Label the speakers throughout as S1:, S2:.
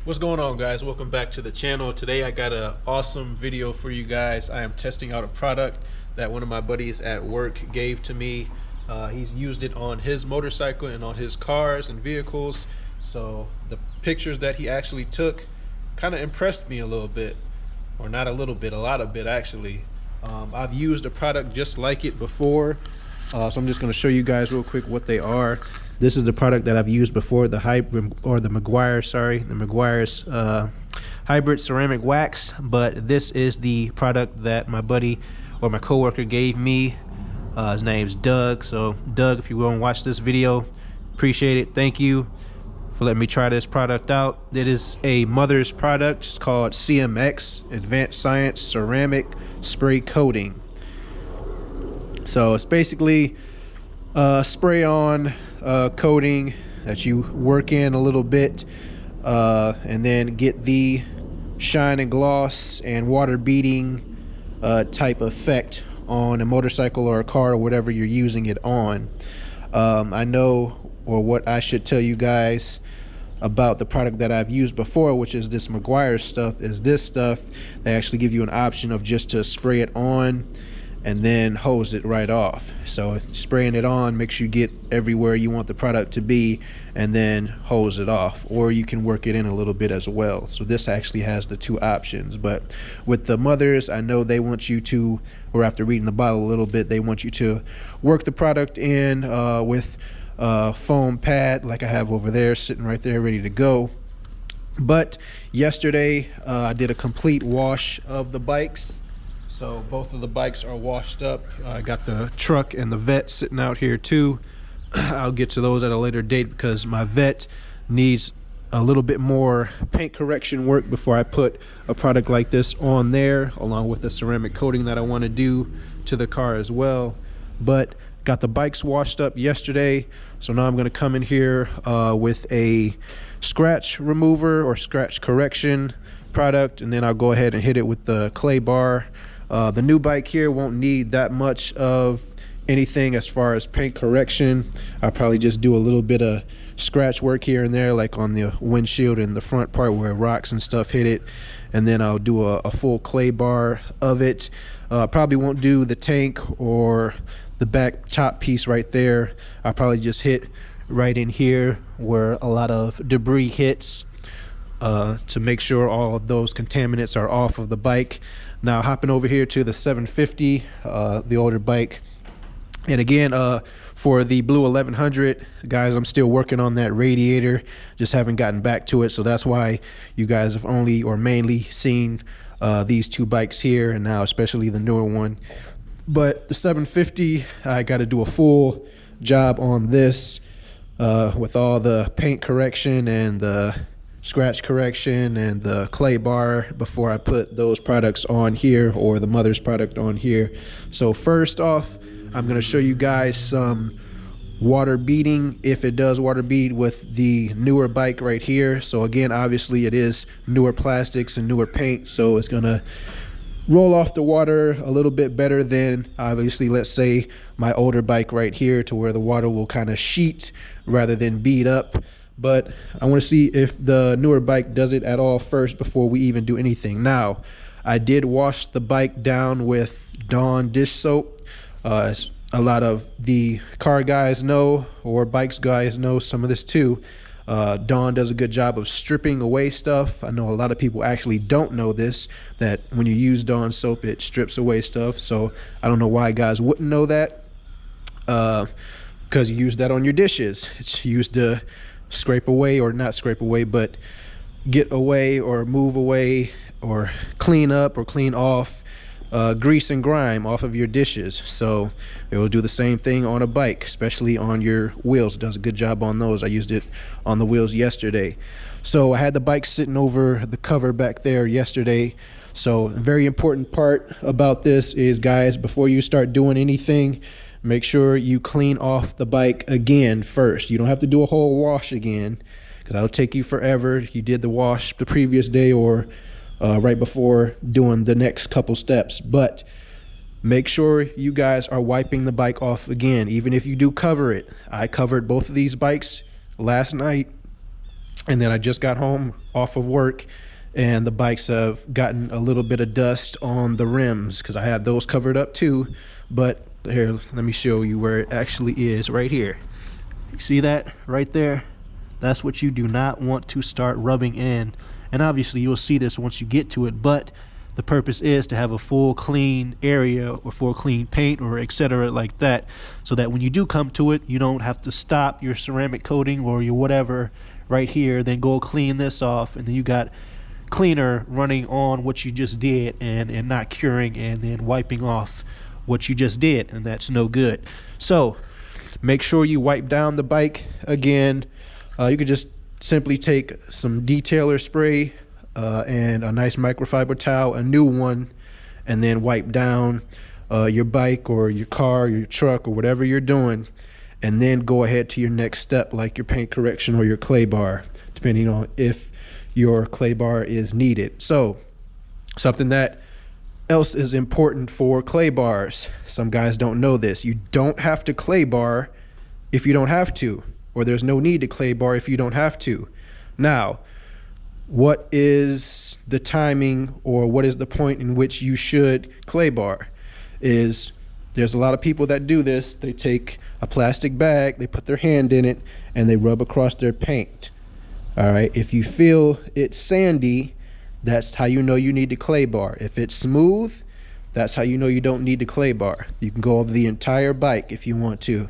S1: What's going on, guys? Welcome back to the channel. Today I got an awesome video for you guys. I am testing out a product that one of my buddies at work gave to me. He's used it on his motorcycle and on his cars and vehicles. So the pictures that he actually took kind of impressed me a little bit, or not a little bit, a lot of bit actually. I've used a product just like it before, so I'm just going to show you guys real quick what they are. This is the product that I've used before, the hybrid, or the Meguiar's hybrid ceramic wax. But this is the product that my buddy or my coworker gave me. His name's Doug. So Doug, if you will watch this video, appreciate it. Thank you for letting me try this product out. It is a Mother's product. It's called CMX, Advanced Science Ceramic Spray Coating. So it's basically spray on coating that you work in a little bit, and then get the shine and gloss and water beading type effect on a motorcycle or a car or whatever you're using it on. I know, or what I should tell you guys about the product that I've used before, which is this Meguiar's stuff, is this stuff they actually give you an option of just to spray it on and then hose it right off. So spraying it on makes you get everywhere you want the product to be, and then hose it off, or you can work it in a little bit as well. So this actually has the two options. But with the Mothers, I know they want you to, or after reading the bottle a little bit, they want you to work the product in with foam pad like I have over there, sitting right there ready to go. But yesterday I did a complete wash of the bikes. So both of the bikes are washed up. I got the truck and the Vet sitting out here too. I'll get to those at a later date because my Vet needs a little bit more paint correction work before I put a product like this on there, along with the ceramic coating that I want to do to the car as well. But got the bikes washed up yesterday, so now I'm going to come in here with a scratch remover or scratch correction product, and then I'll go ahead and hit it with the clay bar. The new bike here won't need that much of anything as far as paint correction. I'll probably just do a little bit of scratch work here and there, like on the windshield and the front part where rocks and stuff hit it, and then I'll do a full clay bar of it. Probably won't do the tank or the back top piece right there. I'll probably just hit right in here where a lot of debris hits, to make sure all of those contaminants are off of the bike. Now hopping over here to the 750, the older bike, and again for the blue 1100, guys, I'm still working on that radiator, just haven't gotten back to it. So that's why you guys have only or mainly seen these two bikes here, and now especially the newer one. But the 750, I got to do a full job on this with all the paint correction and the scratch correction and the clay bar before I put those products on here, or the Mother's product on here. So first off, I'm going to show you guys some water beading, if it does water bead, with the newer bike right here. So again, obviously it is newer plastics and newer paint, so it's going to roll off the water a little bit better than, obviously, let's say my older bike right here, to where the water will kind of sheet rather than bead up. But I want to see if the newer bike does it at all first before we even do anything. Now, I did wash the bike down with Dawn dish soap. As a lot of the car guys know, or bikes guys know some of this too, Dawn does a good job of stripping away stuff. I know a lot of people actually don't know this, that when you use Dawn soap, it strips away stuff. So I don't know why guys wouldn't know that, because you use that on your dishes. It's used to scrape away, or not scrape away, but get away or move away or clean up or clean off grease and grime off of your dishes. So it will do the same thing on a bike, especially on your wheels. It does a good job on those. I used it on the wheels yesterday. So I had the bike sitting over the cover back there yesterday. So a very important part about this is, guys, before you start doing anything, make sure you clean off the bike again first. You don't have to do a whole wash again, because that'll take you forever if you did the wash the previous day or right before doing the next couple steps. But make sure you guys are wiping the bike off again, even if you do cover it. I covered both of these bikes last night And then I just got home off of work, and the bikes have gotten a little bit of dust on the rims because I had those covered up too. But here, let me show you where it actually is right here. You see that right there? That's what you do not want to start rubbing in. And obviously you'll see this once you get to it, but the purpose is to have a full clean area or full clean paint or etc. like that, so that when you do come to it, you don't have to stop your ceramic coating or your whatever right here, then go clean this off, and then you got cleaner running on what you just did and not curing and then wiping off what you just did, and that's no good. So make sure you wipe down the bike again. You could just simply take some detailer spray and a nice microfiber towel, a new one, and then wipe down your bike or your car, your truck, or whatever you're doing, and then go ahead to your next step, like your paint correction or your clay bar, depending on if your clay bar is needed. So something that else is important for clay bars, some guys don't know this: you don't have to clay bar if you don't have to, or there's no need to clay bar if you don't have to. Now, what is the timing, or what is the point in which you should clay bar? Is there's a lot of people that do this. They take a plastic bag, they put their hand in it, and they rub across their paint. All right, if you feel it's sandy, that's how you know you need to clay bar. If it's smooth, that's how you know you don't need to clay bar. You can go over the entire bike if you want to.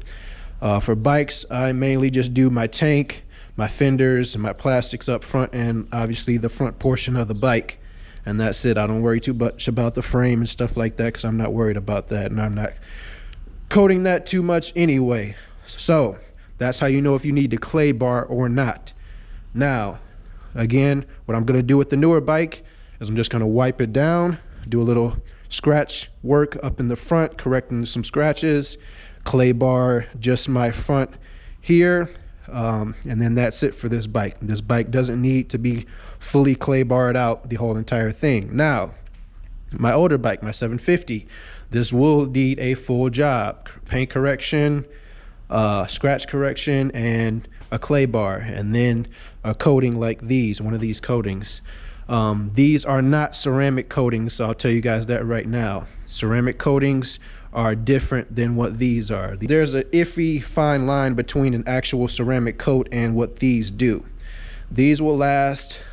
S1: For bikes, I mainly just do my tank, my fenders, and my plastics up front, and obviously the front portion of the bike, and that's it. I don't worry too much about the frame and stuff like that, because I'm not worried about that, and I'm not coating that too much anyway. So that's how you know if you need to clay bar or not. Now, again, what I'm going to do with the newer bike is I'm just going to wipe it down, do a little scratch work up in the front, correcting some scratches, clay bar just my front here, and then that's it for this bike. This bike doesn't need to be fully clay barred out, the whole entire thing. Now, my older bike, my 750, this will need a full job: paint correction, scratch correction, and a clay bar, and then a coating like these, one of these coatings. These are not ceramic coatings, so I'll tell you guys that right now. Ceramic coatings are different than what these are. There's an iffy fine line between an actual ceramic coat and what these do. These will last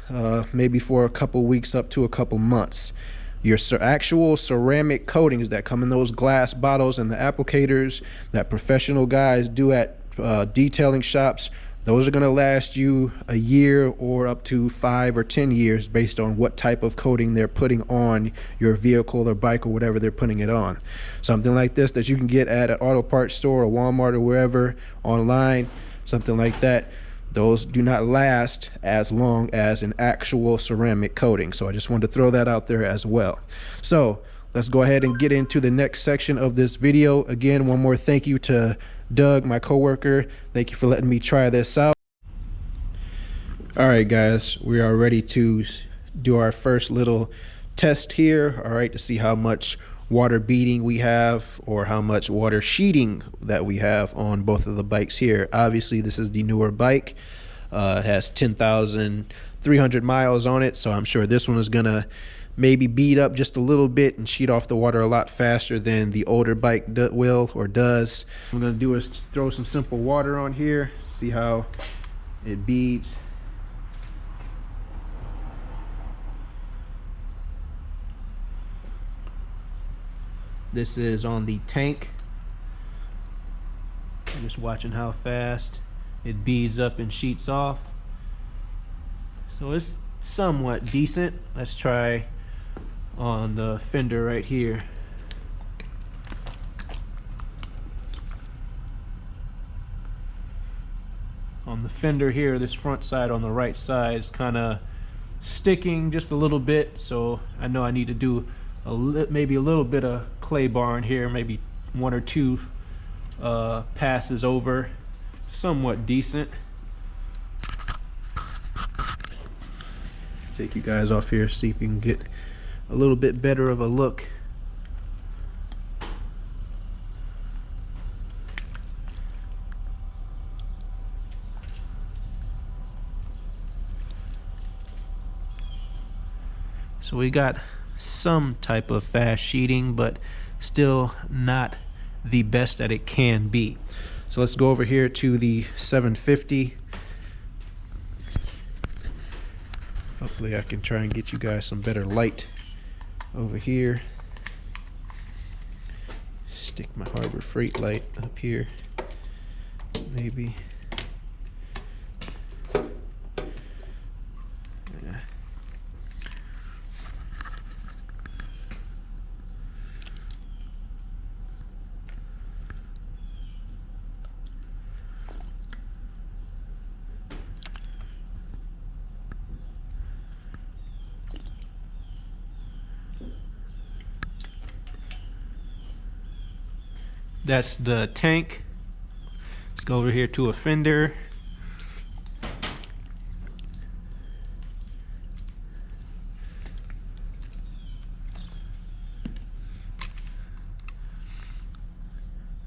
S1: maybe for a couple weeks up to a couple months. Your actual ceramic coatings that come in those glass bottles and the applicators that professional guys do at detailing shops, those are going to last you a year or up to 5 or 10 years based on what type of coating they're putting on your vehicle or bike or whatever they're putting it on. Something like this that you can get at an auto parts store or Walmart or wherever online, something like that, those do not last as long as an actual ceramic coating. So I just wanted to throw that out there as well. So let's go ahead and get into the next section of this video. Again, one more thank you to Doug, my coworker. Thank you for letting me try this out. All right, guys, we are ready to do our first little test here. All right, to see how much water beading we have, or how much water sheeting that we have on both of the bikes here. Obviously, this is the newer bike. It has 10,300 miles on it, so I'm sure this one is gonna maybe bead up just a little bit and sheet off the water a lot faster than the older bike will or does. What I'm gonna do is throw some simple water on here, see how it beads. This is on the tank. I'm just watching how fast it beads up and sheets off. So it's somewhat decent. Let's try on the fender right here. On the fender here, this front side on the right side is kind of sticking just a little bit, so I know I need to do maybe a little bit of clay bar in here, maybe 1 or 2 passes over. Somewhat decent. Take you guys off here, see if you can get a little bit better of a look. So we got some type of fast sheeting, but still not the best that it can be. So let's go over here to the 750. Hopefully I can try and get you guys some better light over here. Stick my Harbor Freight light up here, maybe. Yeah. That's the tank. Let's go over here to a fender.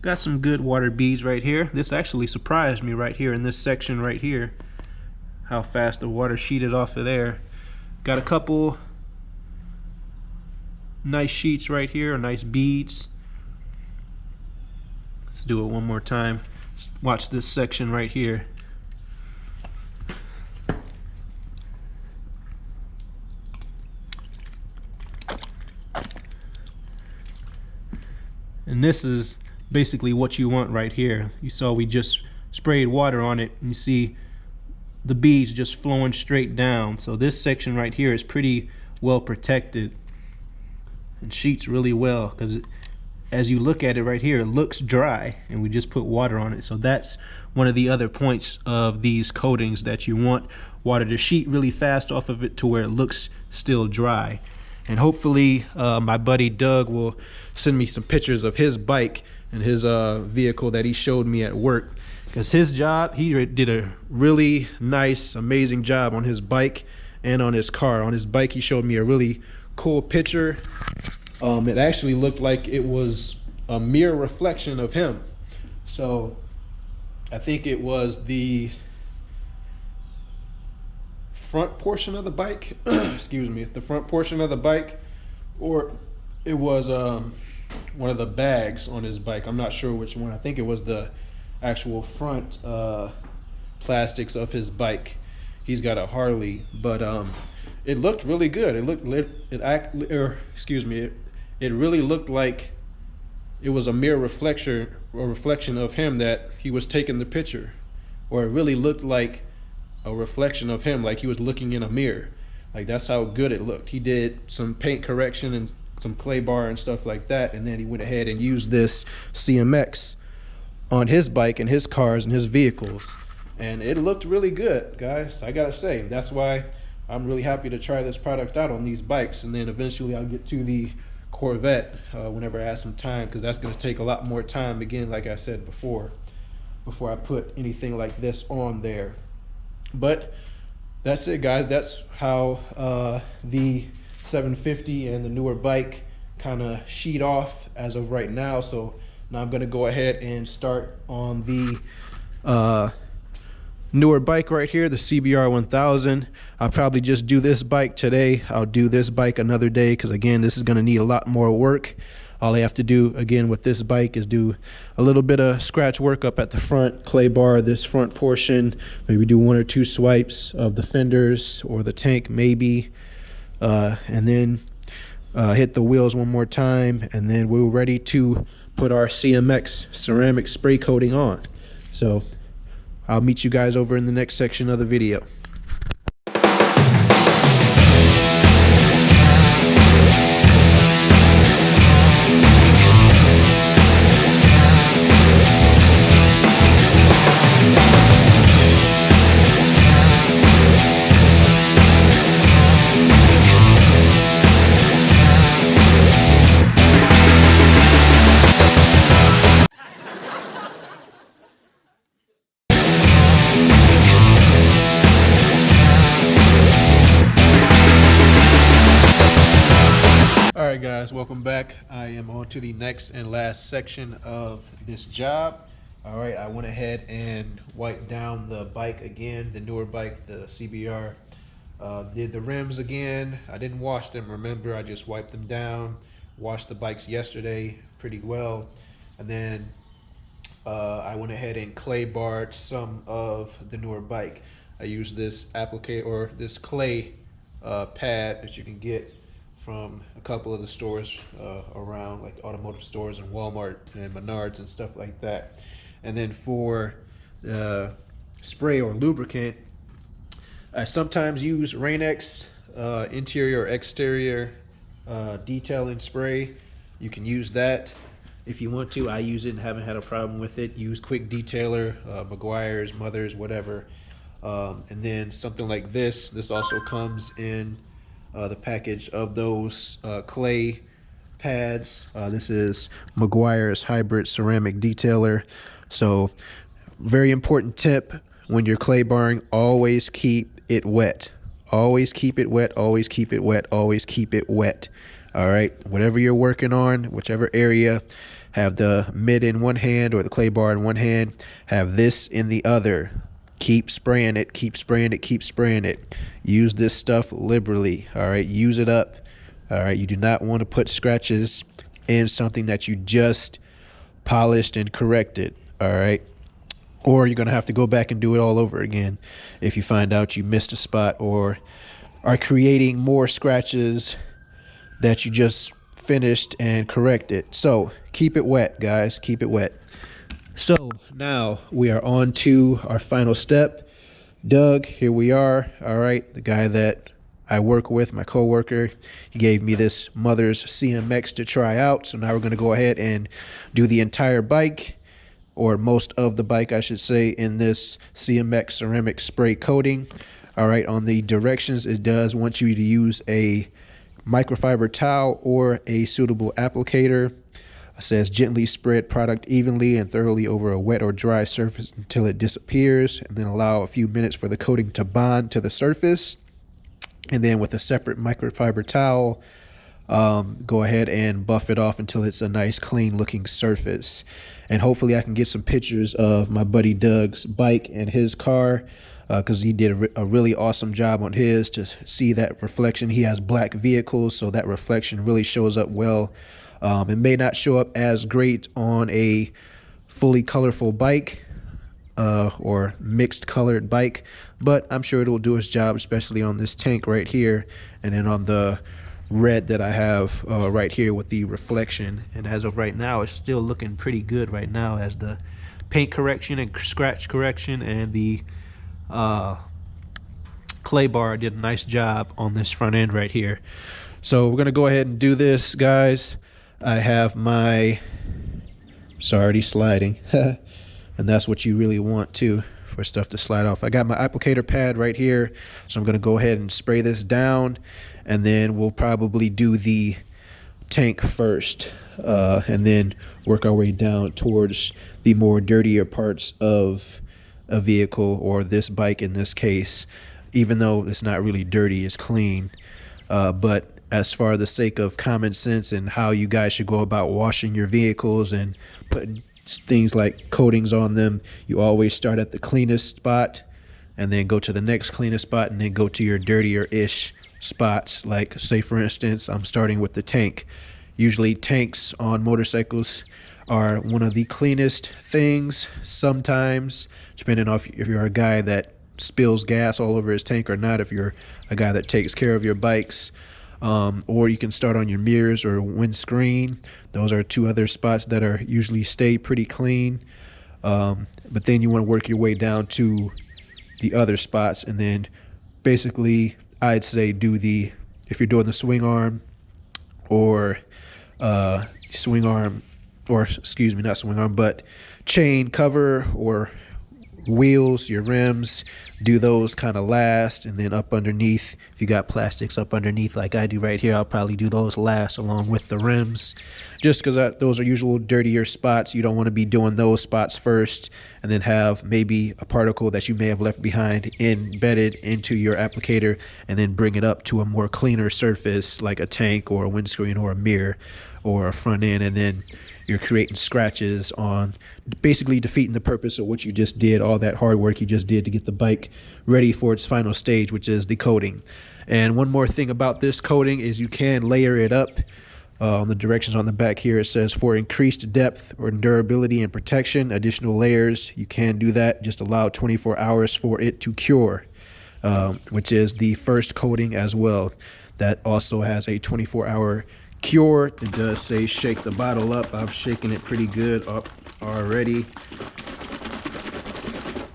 S1: Got some good water beads right here. This actually surprised me right here in this section right here, how fast the water sheeted off of there. Got a couple nice sheets right here, nice beads. Let's do it one more time. Let's watch this section right here. And this is basically what you want right here. You saw we just sprayed water on it, and you see the beads just flowing straight down. So this section right here is pretty well protected and sheets really well, because as you look at it right here, it looks dry, and we just put water on it. So that's one of the other points of these coatings, that you want water to sheet really fast off of it to where it looks still dry. And hopefully my buddy Doug will send me some pictures of his bike and his vehicle that he showed me at work, because his job, he did a really nice, amazing job on his bike and on his car. On his bike, he showed me a really cool picture. It actually looked like it was a mirror reflection of him. So I think it was the front portion of the bike, excuse me, the front portion of the bike, or it was one of the bags on his bike. I'm not sure which one. I think it was the actual front plastics of his bike. He's got a Harley, but it looked really good. It really looked like it was a mirror reflection of him, that he was taking the picture, or it really looked like a reflection of him, like he was looking in a mirror. Like, that's how good it looked. He did some paint correction and some clay bar and stuff like that, and then he went ahead and used this CMX on his bike and his cars and his vehicles, and it looked really good, guys. I gotta say, that's why I'm really happy to try this product out on these bikes, and then eventually I'll get to the Corvette whenever I have some time, because that's going to take a lot more time, again, like I said before I put anything like this on there. But that's it, guys. That's how the 750 and the newer bike kind of sheet off as of right now. So now I'm going to go ahead and start on the newer bike right here, the CBR 1000. I'll probably just do this bike today. I'll do this bike another day, because again, this is going to need a lot more work. All I have to do again with this bike is do a little bit of scratch work up at the front, clay bar this front portion, maybe do 1 or 2 swipes of the fenders or the tank maybe, and then hit the wheels one more time, and then we're ready to put our CMX ceramic spray coating on. So I'll meet you guys over in the next section of the video. Alright guys, welcome back. I am on to the next and last section of this job. Alright, I went ahead and wiped down the bike again, the newer bike, the CBR Did the rims again. I didn't wash them, remember, I just wiped them down. Washed the bikes yesterday pretty well. And then I went ahead and clay barred some of the newer bike. I used this applique or this clay pad that you can get from a couple of the stores around, like automotive stores and Walmart and Menards and stuff like that. And then for the spray or lubricant, I sometimes use Rain-X interior or exterior detailing spray. You can use that if you want to. I use it and haven't had a problem with it. Use Quick Detailer, Meguiar's, Mother's, whatever. And then something like this. This also comes in the package of those clay pads. This is Meguiar's Hybrid Ceramic Detailer. So very important tip when you're clay barring, always keep it wet. Always keep it wet, always keep it wet, always keep it wet. All right, whatever you're working on, whichever area, have the mid in one hand or the clay bar in one hand, have this in the other. Keep spraying it, keep spraying it, keep spraying it. Use this stuff liberally, all right? Use it up, all right? You do not want to put scratches in something that you just polished and corrected, all right? Or you're going to have to go back and do it all over again if you find out you missed a spot or are creating more scratches that you just finished and corrected. So keep it wet, guys. Keep it wet. So now we are on to our final step. Doug, here we are. All right. The guy that I work with, my coworker, he gave me this Mother's CMX to try out. So now we're going to go ahead and do the entire bike, or most of the bike, I should say, in this CMX ceramic spray coating. All right, on the directions, it does want you to use a microfiber towel or a suitable applicator. It says gently spread product evenly and thoroughly over a wet or dry surface until it disappears, and then allow a few minutes for the coating to bond to the surface. And then with a separate microfiber towel, go ahead and buff it off until it's a nice clean looking surface. And hopefully I can get some pictures of my buddy Doug's bike and his car, because he did a really awesome job on his to see that reflection. He has black vehicles, so that reflection really shows up well. It may not show up as great on a fully colorful bike or mixed colored bike, but I'm sure it'll do its job, especially on this tank right here, and then on the red that I have right here with the reflection. And as of right now, it's still looking pretty good right now, as the paint correction and scratch correction and the clay bar did a nice job on this front end right here. So we're gonna go ahead and do this, guys. I have my, it's already sliding and that's what you really want too, for stuff to slide off. I got my applicator pad right here, so I'm going to go ahead and spray this down, and then we'll probably do the tank first, and then work our way down towards the more dirtier parts of a vehicle, or this bike in this case. Even though it's not really dirty, it's clean, but as far as the sake of common sense and how you guys should go about washing your vehicles and putting things like coatings on them, you always start at the cleanest spot and then go to the next cleanest spot and then go to your dirtier-ish spots. Like, say for instance, I'm starting with the tank. Usually tanks on motorcycles are one of the cleanest things. Sometimes, depending on if you're a guy that spills gas all over his tank or not, if you're a guy that takes care of your bikes. Or you can start on your mirrors or windscreen. Those are two other spots that are usually stay pretty clean. But then you want to work your way down to the other spots, and then basically I'd say do the, if you're doing the swing arm or swing arm, or excuse me, not swing arm, but chain cover or wheels, your rims, do those kind of last, and then up underneath, if you got plastics up underneath like I do right here, I'll probably do those last along with the rims, just because those are usual dirtier spots. You don't want to be doing those spots first and then have maybe a particle that you may have left behind embedded into your applicator, and then bring it up to a more cleaner surface like a tank or a windscreen or a mirror or a front end, and then you're creating scratches on, basically defeating the purpose of what you just did, all that hard work you just did to get the bike ready for its final stage, which is the coating. And one more thing about this coating is you can layer it up. On the directions on the back here, it says for increased depth or durability and protection, additional layers. You can do that. Just allow 24 hours for it to cure, which is the first coating as well. That also has a 24-hour cure. It does say shake the bottle up. I've shaken it pretty good up already.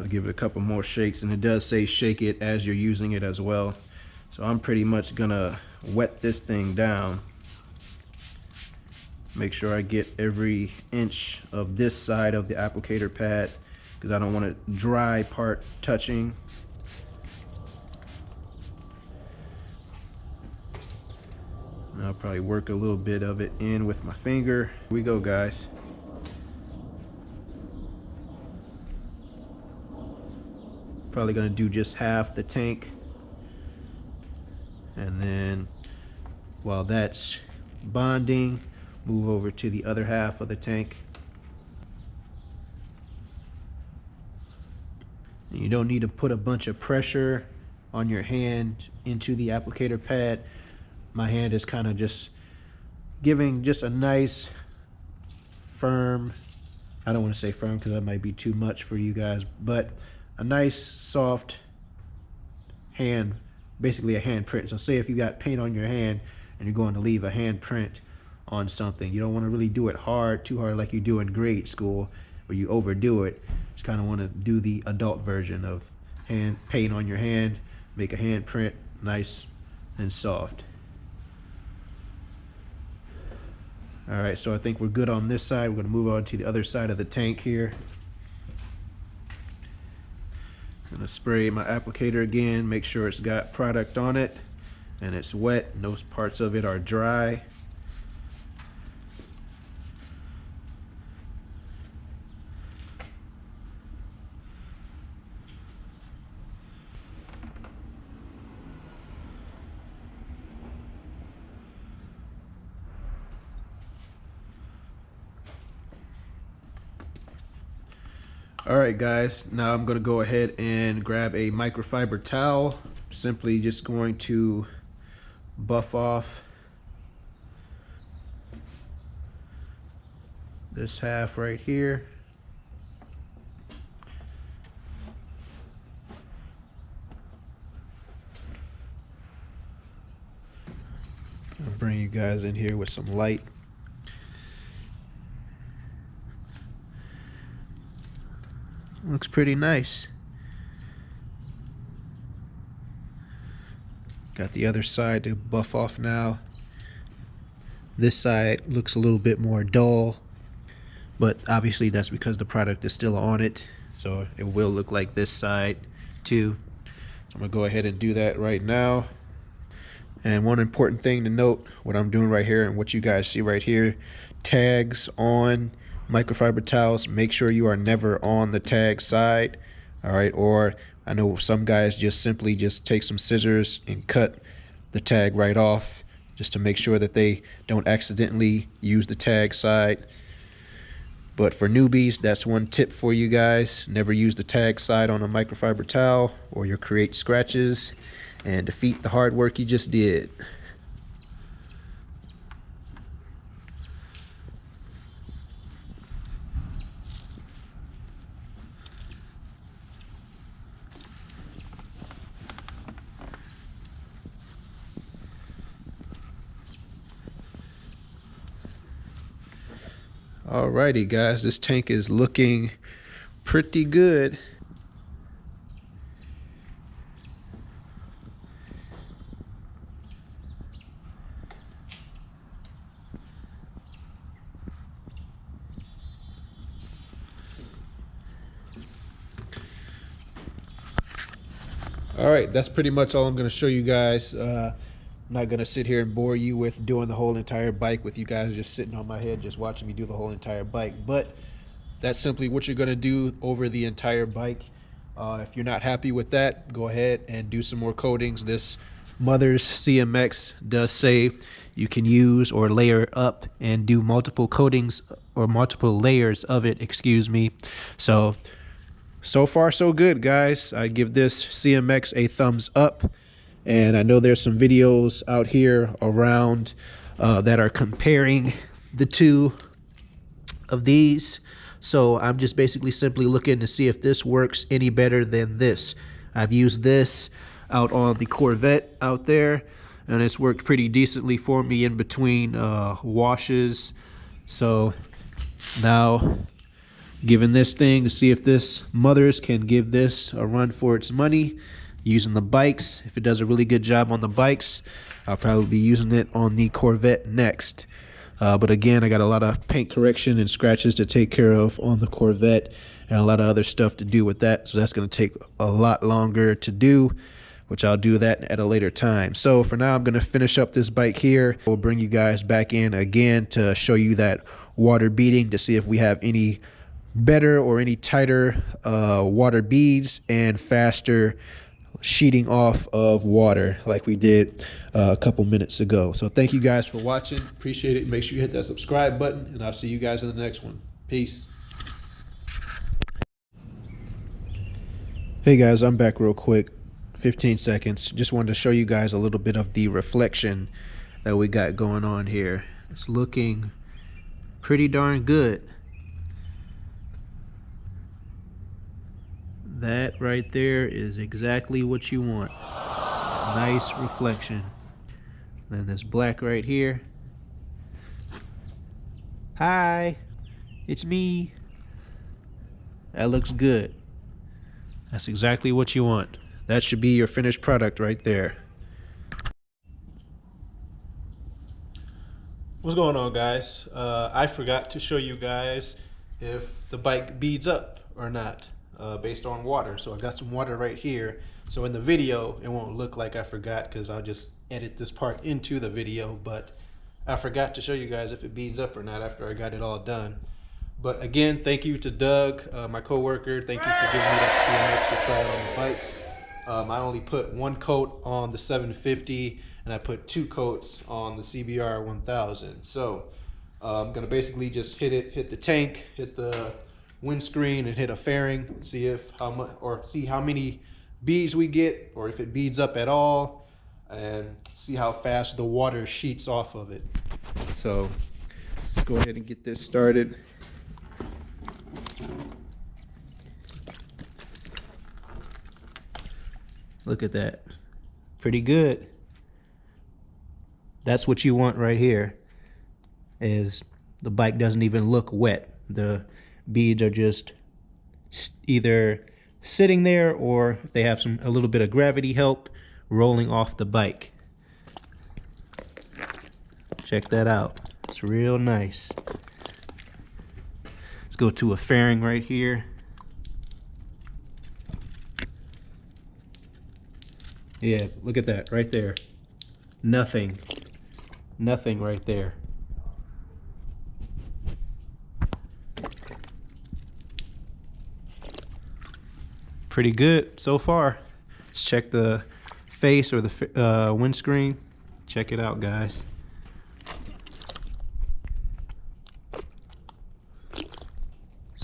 S1: I'll give it a couple more shakes, and it does say shake it as you're using it as well. So I'm pretty much gonna wet this thing down. Make sure I get every inch of this side of the applicator pad because I don't want a dry part touching. And I'll probably work a little bit of it in with my finger. Here we go, guys. Probably gonna do just half the tank. And then while that's bonding, move over to the other half of the tank. And you don't need to put a bunch of pressure on your hand into the applicator pad. My hand is kind of just giving just a nice firm, I don't want to say firm because that might be too much for you guys, but a nice soft hand, basically a hand print. So say if you got paint on your hand and you're going to leave a hand print on something, you don't want to really do it too hard like you do in grade school where you overdo it. Just kind of want to do the adult version of hand paint on your hand, make a hand print nice and soft. All right, so I think we're good on this side. We're going to move on to the other side of the tank here. I'm going to spray my applicator again, make sure it's got product on it and it's wet and those parts of it are dry. All right, guys, now I'm going to go ahead and grab a microfiber towel. Simply just going to buff off this half right here. I'll bring you guys in here with some light. Looks pretty nice. Got the other side to buff off now. This side looks a little bit more dull, but obviously that's because the product is still on it, so it will look like this side too. I'm gonna go ahead and do that right now. And one important thing to note, what I'm doing right here and what you guys see right here, tags on microfiber towels, make sure you are never on the tag side. All right, or I know some guys just simply just take some scissors and cut the tag right off just to make sure that they don't accidentally use the tag side. But for newbies, that's one tip for you guys. Never use the tag side on a microfiber towel or you'll create scratches and defeat the hard work you just did. Alrighty, guys, this tank is looking pretty good. All right, that's pretty much all I'm going to show you guys. I'm not going to sit here and bore you with doing the whole entire bike with you guys just sitting on my head just watching me do the whole entire bike, but that's simply what you're going to do over the entire bike. If you're not happy with that, go ahead and do some more coatings. This Mother's CMX does say you can use or layer up and do multiple coatings multiple layers of it, excuse me. So far so good, guys. I give this CMX a thumbs up. And I know there's some videos out here around that are comparing the two of these. So I'm just basically simply looking to see if this works any better than this. I've used this out on the Corvette out there, and it's worked pretty decently for me in between washes. So now giving this thing to see if this Mothers can give this a run for its money using the bikes. If it does a really good job on the bikes, I'll probably be using it on the Corvette next. But again, I got a lot of paint correction and scratches to take care of on the Corvette and a lot of other stuff to do with that. So that's going to take a lot longer to do, which I'll do that at a later time. So for now, I'm going to finish up this bike here. We'll bring you guys back in again to show you that water beading to see if we have any better or any tighter water beads and faster sheeting off of water like we did a couple minutes ago. So thank you guys for watching. Appreciate it. Make sure you hit that subscribe button, and I'll see you guys in the next one. Peace. Hey guys, I'm back real quick. 15 seconds. Just wanted to show you guys a little bit of the reflection that we got going on here. It's looking pretty darn good. That right there is exactly what you want. Nice reflection. Then this black right here. Hi, it's me. That looks good. That's exactly what you want. That should be your finished product right there. What's going on, guys? I forgot to show you guys if the bike beads up or not. Based on water. So I got some water right here. So in the video, it won't look like I forgot because I'll just edit this part into the video, but I forgot to show you guys if it beads up or not after I got it all done. But again, thank you to Doug, my coworker. Thank you for giving me that CMX to try it on the bikes. I only put one coat on the 750 and I put 2 coats on the CBR 1000. So I'm gonna basically just hit the tank, hit the windscreen, and hit a fairing, see if see how many beads we get, or if it beads up at all, and see how fast the water sheets off of it. So let's go ahead and get this started. Look at that. Pretty good. That's what you want right here, is the bike doesn't even look wet. The beads are just either sitting there, or if they have a little bit of gravity help, rolling off the bike. Check that out. It's real nice. Let's go to a fairing right here. Yeah, look at that right there. Nothing right there. Pretty good so far. Let's check the face or the windscreen. Check it out, guys.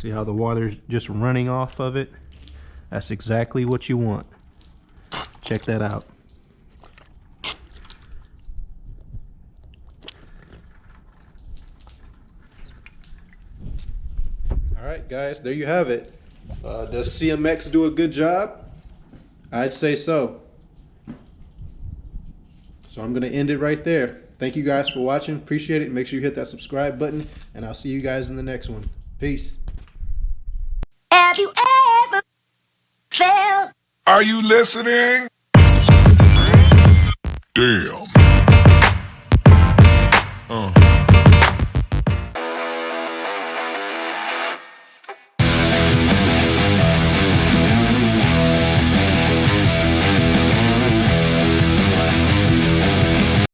S1: See how the water's just running off of it? That's exactly what you want. Check that out. All right, guys, there you have it. Does CMX do a good job? I'd say so. So I'm going to end it right there. Thank you guys for watching. Appreciate it. Make sure you hit that subscribe button, and I'll see you guys in the next one. Peace.
S2: Have you ever felt?
S3: Are you listening? Damn.